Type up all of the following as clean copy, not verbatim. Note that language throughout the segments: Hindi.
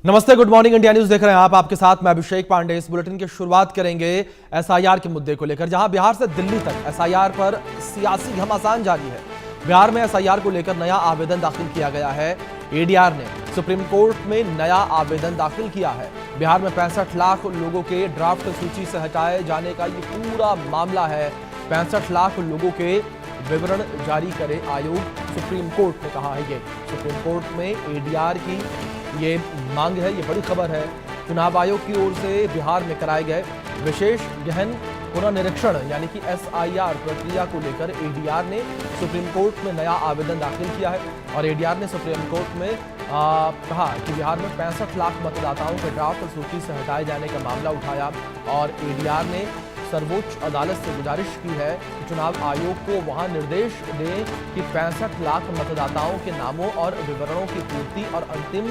नमस्ते, गुड मॉर्निंग इंडिया न्यूज देख रहे हैं आप। आपके साथ मैं अभिषेक पांडे। इस बुलेटिन की शुरुआत करेंगे एसआईआर के मुद्दे को लेकर, जहां बिहार से दिल्ली तक एसआईआर पर सियासी घमासान जारी है। बिहार में एसआईआर को लेकर नया आवेदन दाखिल किया गया है। एडीआर ने सुप्रीम कोर्ट में नया आवेदन दाखिल किया है। बिहार में 65 लाख लोगों के ड्राफ्ट सूची से हटाए जाने का ये पूरा मामला है। 65 लाख लोगों के विवरण जारी करे आयोग, सुप्रीम कोर्ट ने कहा है। ये सुप्रीम कोर्ट में एडीआर की ये मांग है, ये बड़ी खबर है। चुनाव आयोग की ओर से बिहार में कराए गए विशेष गहन पुनर्निरीक्षण यानी कि एसआईआर प्रक्रिया को लेकर एडीआर ने सुप्रीम कोर्ट में नया आवेदन दाखिल किया है। और एडीआर ने सुप्रीम कोर्ट में कहा कि बिहार में 65 लाख मतदाताओं के ड्राफ्ट सूची से हटाए जाने का मामला उठाया। और एडीआर ने सर्वोच्च अदालत से गुजारिश की है कि चुनाव आयोग को वहां निर्देश दें कि 65 लाख मतदाताओं के नामों और विवरणों की पूर्ति और अंतिम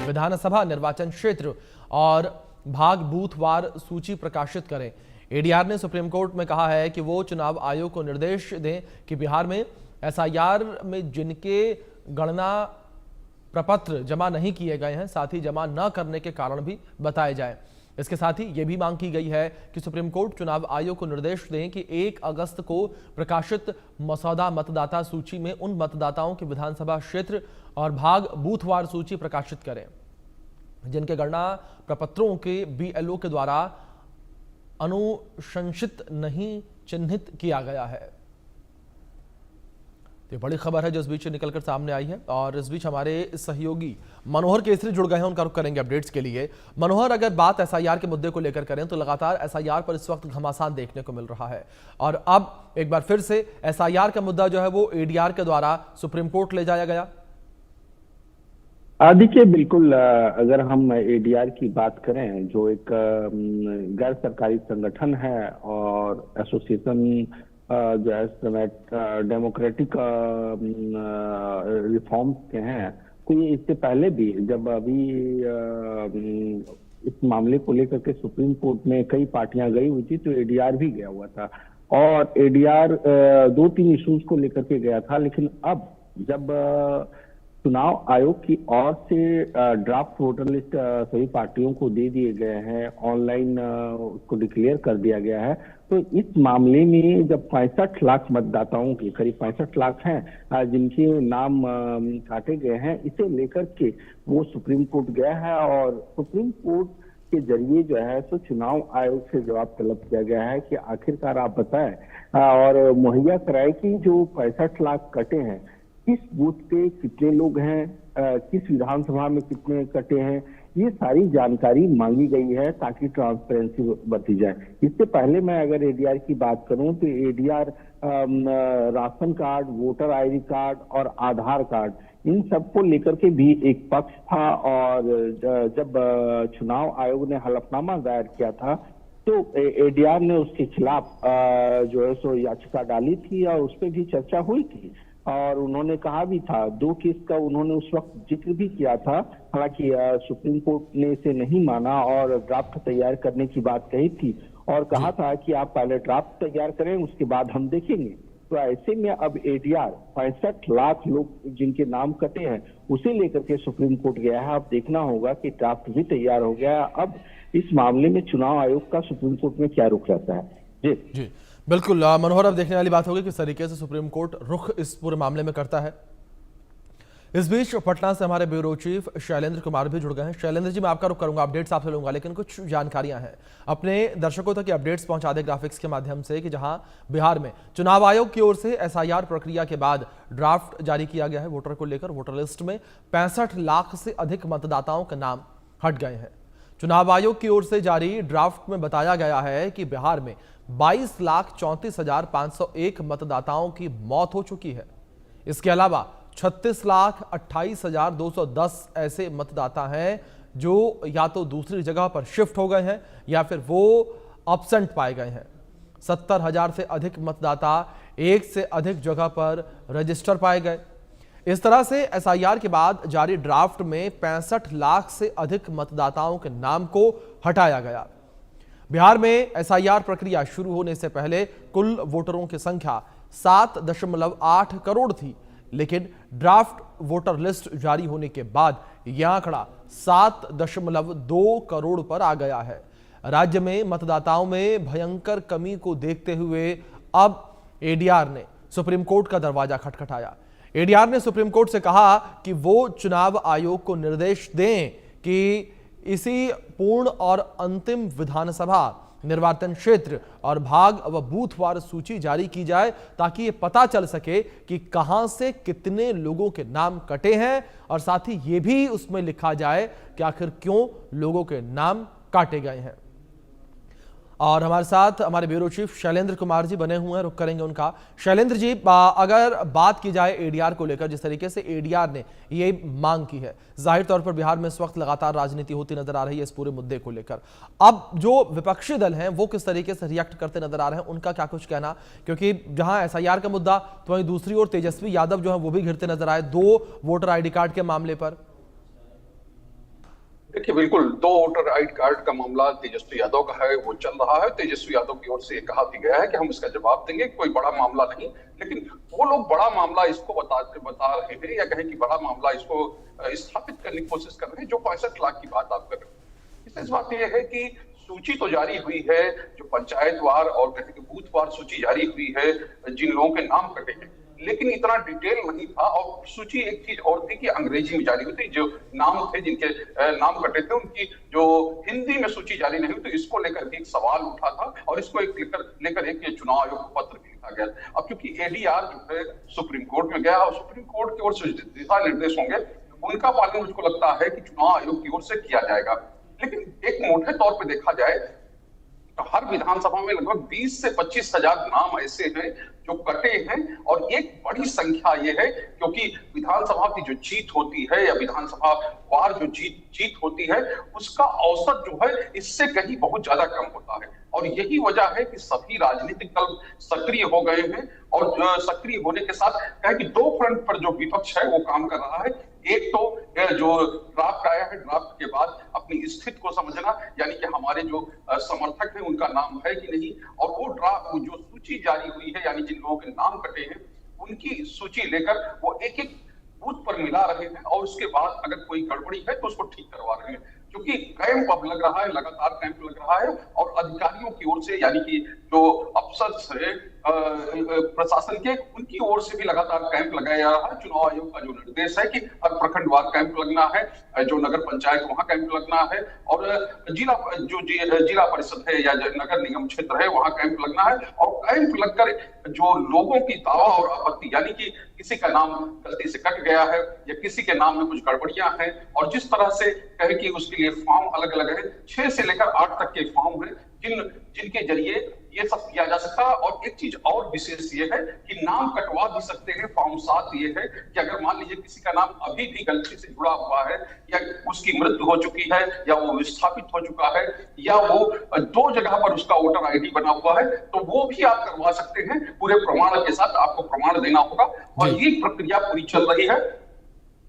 विधानसभा निर्वाचन क्षेत्र और भाग बूथवार सूची प्रकाशित करें। एडीआर ने सुप्रीम कोर्ट में कहा है कि वो चुनाव आयोग को निर्देश दें कि बिहार में एसआईआर में जिनके गणना प्रपत्र जमा नहीं किए गए हैं, साथ ही जमा न करने के कारण भी बताए जाएं। इसके साथ ही यह भी मांग की गई है कि सुप्रीम कोर्ट चुनाव आयोग को निर्देश दें कि 1 अगस्त को प्रकाशित मसौदा मतदाता सूची में उन मतदाताओं के विधानसभा क्षेत्र और भाग बूथवार सूची प्रकाशित करें जिनके गणना प्रपत्रों के बीएलओ के द्वारा अनुशंसित नहीं चिन्हित किया गया है। ये बड़ी खबर है जो इस बीच निकलकर सामने आई है। और इस बीच हमारे सहयोगी मनोहर केसरी जुड़ गए हैं, उनका रुख करेंगे अपडेट्स के लिए। मनोहर, अगर बात एसआईआर के मुद्दे को लेकर करें तो लगातार एसआईआर पर इस वक्त घमासान देखने को मिल रहा है। और अब एक बार फिर से एसआईआर का मुद्दा जो है वो एडीआर के द्वारा सुप्रीम कोर्ट ले जाया गया। देखिए, बिल्कुल अगर हम एडीआर की बात करें, जो एक गैर सरकारी संगठन है और एसोसिएशन जो है डेमोक्रेटिक रिफॉर्म्स के हैं, तो ये इससे पहले भी जब अभी इस मामले को लेकर के सुप्रीम कोर्ट में कई पार्टियां गई हुई थी तो एडीआर भी गया हुआ था। और एडीआर 2-3 इश्यूज को लेकर के गया था। लेकिन अब जब चुनाव आयोग की ओर से ड्राफ्ट वोटर लिस्ट सभी पार्टियों को दे दिए गए हैं, ऑनलाइन उसको डिक्लेयर कर दिया गया है, तो इस मामले में जब 65 लाख मतदाताओं की, करीब 65 लाख हैं जिनके नाम काटे गए हैं, इसे लेकर के वो सुप्रीम कोर्ट गया है। और सुप्रीम कोर्ट के जरिए जो है तो चुनाव आयोग से जवाब तलब किया गया है कि आखिरकार आप बताएं और मुहैया कराए कि जो 65 लाख कटे हैं, किस बूथ पे कितने लोग हैं, किस विधानसभा में कितने कटे हैं, ये सारी जानकारी मांगी गई है ताकि ट्रांसपेरेंसी बरती जाए। इससे पहले मैं अगर एडीआर की बात करूं तो ADR ration card, voter ID card और आधार कार्ड, इन सबको लेकर के भी एक पक्ष था। और जब चुनाव आयोग ने हलफनामा दायर किया था तो एडीआर ने उसके खिलाफ जो है सो याचिका डाली थी और उस पर भी चर्चा हुई थी। और उन्होंने कहा भी था, 2 केस का उन्होंने उस वक्त जिक्र भी किया था। हालांकि सुप्रीम कोर्ट ने इसे नहीं माना और ड्राफ्ट तैयार करने की बात कही थी और कहा था कि आप पहले ड्राफ्ट तैयार करें, उसके बाद हम देखेंगे। तो ऐसे में अब एडीआर 65 लाख लोग जिनके नाम कटे हैं उसे लेकर के सुप्रीम कोर्ट गया है। अब देखना होगा कि ड्राफ्ट भी तैयार हो गया है। अब इस मामले में चुनाव आयोग का सुप्रीम कोर्ट में क्या रुख रहता है। जी बिल्कुल मनोहर, अब देखने वाली बात होगी किस तरीके से सुप्रीम कोर्ट रुख इस पूरे मामले में करता है। इस बीच पटना से हमारे ब्यूरो चीफ शैलेंद्र कुमार भी जुड़ गए हैं। शैलेंद्र जी, मैं आपका रुख करूंगा, अपडेट्स आपसे लूंगा, लेकिन कुछ जानकारियां हैं अपने दर्शकों तक अपडेट्स पहुंचा दे ग्राफिक्स के माध्यम से कि जहां बिहार में चुनाव आयोग की ओर से एसआईआर प्रक्रिया के बाद ड्राफ्ट जारी किया गया है वोटर को लेकर। वोटर लिस्ट में 65 लाख से अधिक मतदाताओं के नाम हट गए हैं। चुनाव आयोग की ओर से जारी ड्राफ्ट में बताया गया है कि बिहार में 22,34,501 मतदाताओं की मौत हो चुकी है। इसके अलावा 36,28,210 ऐसे मतदाता हैं जो या तो दूसरी जगह पर शिफ्ट हो गए हैं या फिर वो एब्सेंट पाए गए हैं। 70,000 से अधिक मतदाता एक से अधिक जगह पर रजिस्टर पाए गए। इस तरह से एसआईआर के बाद जारी ड्राफ्ट में 65 लाख से अधिक मतदाताओं के नाम को हटाया गया। बिहार में एसआईआर प्रक्रिया शुरू होने से पहले कुल वोटरों की संख्या 7.8 करोड़ थी। लेकिन ड्राफ्ट वोटर लिस्ट जारी होने के बाद यह आंकड़ा 7.2 करोड़ पर आ गया है। राज्य में मतदाताओं में भयंकर कमी को देखते हुए अब एडीआर ने सुप्रीम कोर्ट का दरवाजा खटखटाया। एडीआर ने सुप्रीम कोर्ट से कहा कि वो चुनाव आयोग को निर्देश दें कि इसी पूर्ण और अंतिम विधानसभा निर्वाचन क्षेत्र और भाग व बूथवार सूची जारी की जाए, ताकि ये पता चल सके कि कहां से कितने लोगों के नाम कटे हैं, और साथ ही ये भी उसमें लिखा जाए कि आखिर क्यों लोगों के नाम काटे गए हैं। और हमारे साथ हमारे ब्यूरो चीफ शैलेंद्र कुमार जी बने हुए हैं, रुक करेंगे उनका। शैलेंद्र जी, अगर बात की जाए एडीआर को लेकर, जिस तरीके से एडीआर ने ये मांग की है, जाहिर तौर पर बिहार में इस वक्त लगातार राजनीति होती नजर आ रही है इस पूरे मुद्दे को लेकर। अब जो विपक्षी दल हैं वो किस तरीके से रिएक्ट करते नजर आ रहे हैं, उनका क्या कुछ कहना? क्योंकि जहां एसआईआर का मुद्दा, तो वहीं दूसरी ओर तेजस्वी यादव जो है वो भी घिरते नजर आए 2 वोटर आईडी कार्ड के मामले पर। देखिए, बिल्कुल 2 वोटर आईडी कार्ड का मामला तेजस्वी यादव का है, वो चल रहा है। तेजस्वी यादव की ओर से कहा भी गया है कि हम इसका जवाब देंगे, कोई बड़ा मामला नहीं। लेकिन वो लोग बड़ा मामला इसको बता रहे हैं, या कहें कि बड़ा मामला इसको स्थापित करने की कोशिश कर रहे हैं, जो 65 लाख की बात आप कर रहे हैं। विशेष बात यह है कि सूची तो जारी हुई है, जो पंचायतवार और कहें कि बूथवार सूची जारी हुई है, जिन लोगों के नाम कटे हैं, लेकिन इतना डिटेल नहीं था। और सूची एक चीज और थी कि अंग्रेजी में जारी हुई थी, जो नाम थे जिनके नाम कटे थे उनकी जो हिंदी में सूची जारी नहीं हुई, तो इसको लेकर भी एक सवाल उठा था और इसको एक लेकर एक चुनाव आयोग को पत्र भी लिखा गया। अब क्योंकि एडीआर जो है सुप्रीम कोर्ट में गया और सुप्रीम कोर्ट की ओर से दिशा निर्देश होंगे, उनका पालन मुझको लगता है कि चुनाव आयोग की ओर से किया जाएगा। लेकिन एक मोटे तौर पर देखा जाए तो हर विधानसभा में लगभग 20 से 25 हजार नाम ऐसे हैं जो कटे हैं। और एक बड़ी संख्या ये है क्योंकि विधानसभा की जो जीत होती है या विधानसभा वार जो जीत होती है, उसका औसत जो है इससे कहीं बहुत ज्यादा कम होता है। और यही वजह है कि सभी राजनीतिक दल सक्रिय हो गए हैं। और सक्रिय होने के साथ कहें कि 2 फ्रंट पर जो विपक्ष है वो काम कर रहा है। एक तो जो ड्राफ्ट आया है, ड्राफ्ट के बाद अपनी स्थिति को समझना, यानी कि हमारे जो समर्थक हैं उनका नाम है कि नहीं, और वो ड्राफ्ट जो सूची जारी हुई है, यानी जिन लोगों के नाम कटे हैं उनकी सूची लेकर वो एक एक बूथ पर मिला रहे हैं, और उसके बाद अगर कोई गड़बड़ी है तो उसको ठीक करवा रहे हैं। क्योंकि कैंप अब लग रहा है, लगातार कैंप लग रहा है, और अधिकारियों की ओर से, यानी कि जो अफसर है प्रशासन के, उनकी ओर से भी लगातार कैंप लगाया जा रहा है। चुनाव आयोग का जो निर्देश है कि हर प्रखंडवार कैंप लगना है, जो नगर पंचायत वहां कैंप लगना है, और जिला परिषद है या नगर निगम क्षेत्र है वहां कैंप लगना है। और कैंप लगकर जो लोगों की दावा और आपत्ति, यानी कि किसी का नाम गलती से कट गया है या किसी के नाम में कुछ गड़बड़ियां हैं, और जिस तरह से कहे कि उसके लिए फॉर्म अलग अलग है, 6 से लेकर 8 तक के फॉर्म है जिनके जरिए ये सब किया जा सकता है। और एक चीज और विशेष ये है कि नाम कटवा भी सकते हैं। फॉर्म 7 ये है कि अगर मान लीजिए किसी का नाम अभी भी गलती से जुड़ा हुआ है, या उसकी मृत्यु हो चुकी है, या वो विस्थापित हो चुका है, या वो 2 जगह पर उसका वोटर आईडी बना हुआ है, तो वो भी आप करवा सकते हैं। पूरे प्रमाण के साथ आपको प्रमाण देना होगा, और ये प्रक्रिया पूरी चल रही है।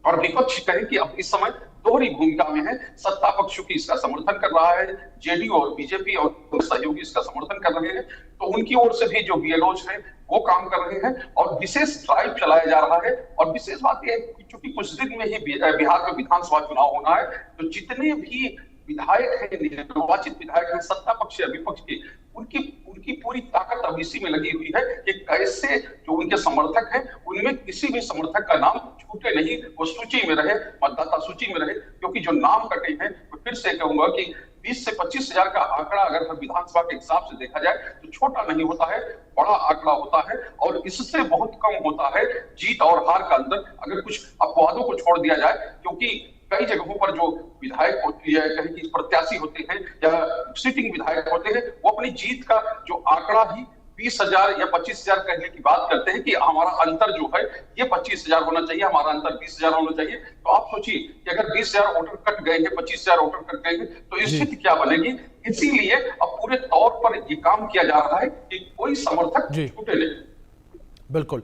और विपक्ष कहे कि अब इस समय दोहरी भूमिका में है। सत्ता पक्ष की इसका समर्थन कर रहा है, जेडीयू और बीजेपी और सहयोगी इसका समर्थन कर रहे हैं, तो उनकी ओर से भी जो बीएलओज हैं वो काम कर रहे हैं, और विशेष ड्राइव चलाया जा रहा है। और विशेष बात यह है क्योंकि कुछ दिन में ही बिहार में विधानसभा चुनाव होना है, तो जितने भी विधायक हैं, निर्वाचित विधायक हैं, सत्ता पक्ष या विपक्ष के, उनकी पूरी ताकत अब इसी में लगी हुई है कि कैसे जो उनके समर्थक हैं उनमें किसी भी समर्थक का नाम छूटे नहीं, वो सूची में रहे, मतदाता सूची में रहे। क्योंकि जो नाम कटे हैं, मैं फिर से कहूंगा कि 20 से 25 हजार का आंकड़ा अगर हर विधानसभा के हिसाब से देखा जाए तो छोटा नहीं होता है, बड़ा आंकड़ा होता है, और इससे बहुत कम होता है जीत और हार का अंतर, अगर कुछ अपवादों को छोड़ दिया जाए। क्योंकि कई जगहों पर जो विधायक होती है, कहीं की प्रत्याशी होते हैं या सिटिंग विधायक होते हैं, वो अपनी जीत का जो आंकड़ा ही 20,000 या 25,000 कहने की बात करते हैं कि हमारा अंतर जो है ये 25,000 होना चाहिए, हमारा अंतर 20,000 होना चाहिए। तो आप सोचिए कि अगर 20,000 वोटर कट गए हैं, 25,000 वोटर कट गए हैं, तो स्थिति क्या बनेगी। इसीलिए अब पूरे तौर पर ये काम किया जा रहा है कि कोई समर्थक छूटे नहीं। बिल्कुल।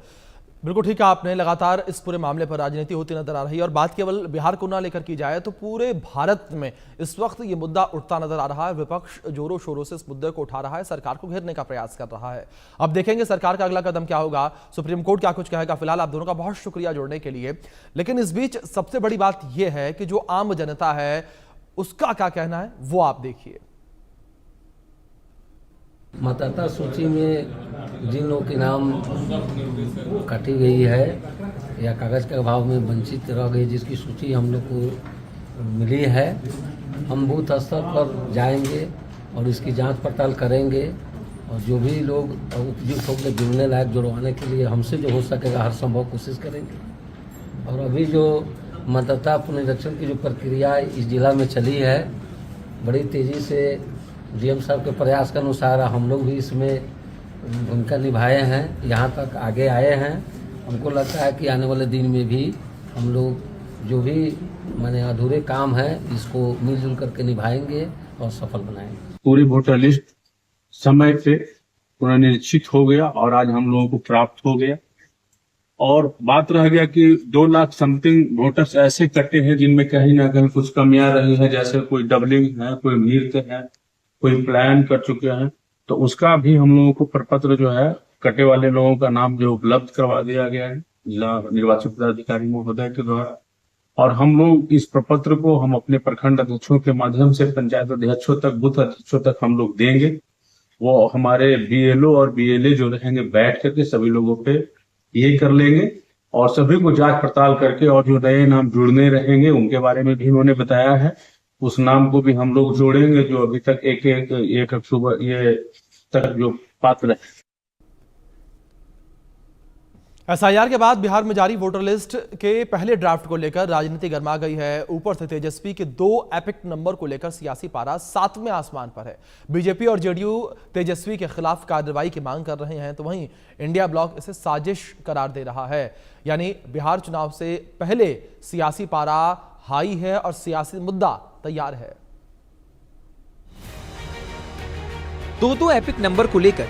बिल्कुल ठीक है आपने। लगातार इस पूरे मामले पर राजनीति होती नजर आ रही है और बात केवल बिहार को ना लेकर की जाए तो पूरे भारत में इस वक्त ये मुद्दा उठता नजर आ रहा है। विपक्ष जोरों शोरों से इस मुद्दे को उठा रहा है, सरकार को घेरने का प्रयास कर रहा है। अब देखेंगे सरकार का अगला कदम क्या होगा, सुप्रीम कोर्ट क्या कुछ कहेगा। फिलहाल आप दोनों का बहुत शुक्रिया जुड़ने के लिए। लेकिन इस बीच सबसे बड़ी बात यह है कि जो आम जनता है उसका क्या कहना है वो आप देखिए। मतदाता सूची में जिन लोगों के नाम काटी गई है या कागज़ के अभाव में वंचित रह गई, जिसकी सूची हम लोग को मिली है, हम बूथ स्तर पर जाएंगे और इसकी जांच पड़ताल करेंगे और जो भी लोग उपयुक्त होकर जुड़ने लायक जुड़वाने के लिए हमसे जो हो सकेगा हर संभव कोशिश करेंगे। और अभी जो मतदाता पुनरीक्षण की जो प्रक्रिया इस जिला में चली है, बड़ी तेज़ी से डीएम साहब के प्रयास के अनुसार हम लोग भी इसमें भूमिका निभाए हैं, यहाँ तक आगे आए हैं। हमको लगता है कि आने वाले दिन में भी हम लोग जो भी माने अधूरे काम है इसको मिलजुल करके निभाएंगे और सफल बनाएंगे। पूरी वोटर लिस्ट समय पे पुनरीक्षित हो गया और आज हम लोगों को प्राप्त हो गया। और बात रह गया कि 2 लाख समथिंग वोटर्स ऐसे कटे हैं जिनमें कहीं ना कहीं कुछ कमियां रही है, जैसे कोई डबलिंग है, कोई मृत है, कोई प्लान कर चुके हैं, तो उसका भी हम लोगों को प्रपत्र जो है कटे वाले लोगों का नाम जो उपलब्ध करवा दिया गया है जिला निर्वाचन पदाधिकारी महोदय के द्वारा। और हम लोग इस प्रपत्र को हम अपने प्रखंड अध्यक्षों के माध्यम से पंचायत अध्यक्षों तक, बूथ अध्यक्षों तक हम लोग देंगे। वो हमारे बीएलओ और बीएलए जो रहेंगे बैठ करके सभी लोगों पे ये कर लेंगे और सभी को जांच पड़ताल करके और जो नए नाम जुड़ने रहेंगे उनके बारे में भी उन्होंने बताया है, उस नाम को भी हम लोग जोड़ेंगे जो अभी तक एक अक्टूबर ये तक जो पात्र है। एसआईआर के बाद बिहार में जारी वोटर लिस्ट के पहले ड्राफ्ट को लेकर राजनीति गर्मा गई है। ऊपर से तेजस्वी के 2 एपिक नंबर को लेकर सियासी पारा 7वें आसमान पर है। बीजेपी और जेडीयू तेजस्वी के खिलाफ कार्रवाई की मांग कर रहे हैं, तो वहीं इंडिया ब्लॉक इसे साजिश करार दे रहा है। यानी बिहार चुनाव से पहले सियासी पारा हाई है और सियासी मुद्दा तैयार है। दो एपिक नंबर को लेकर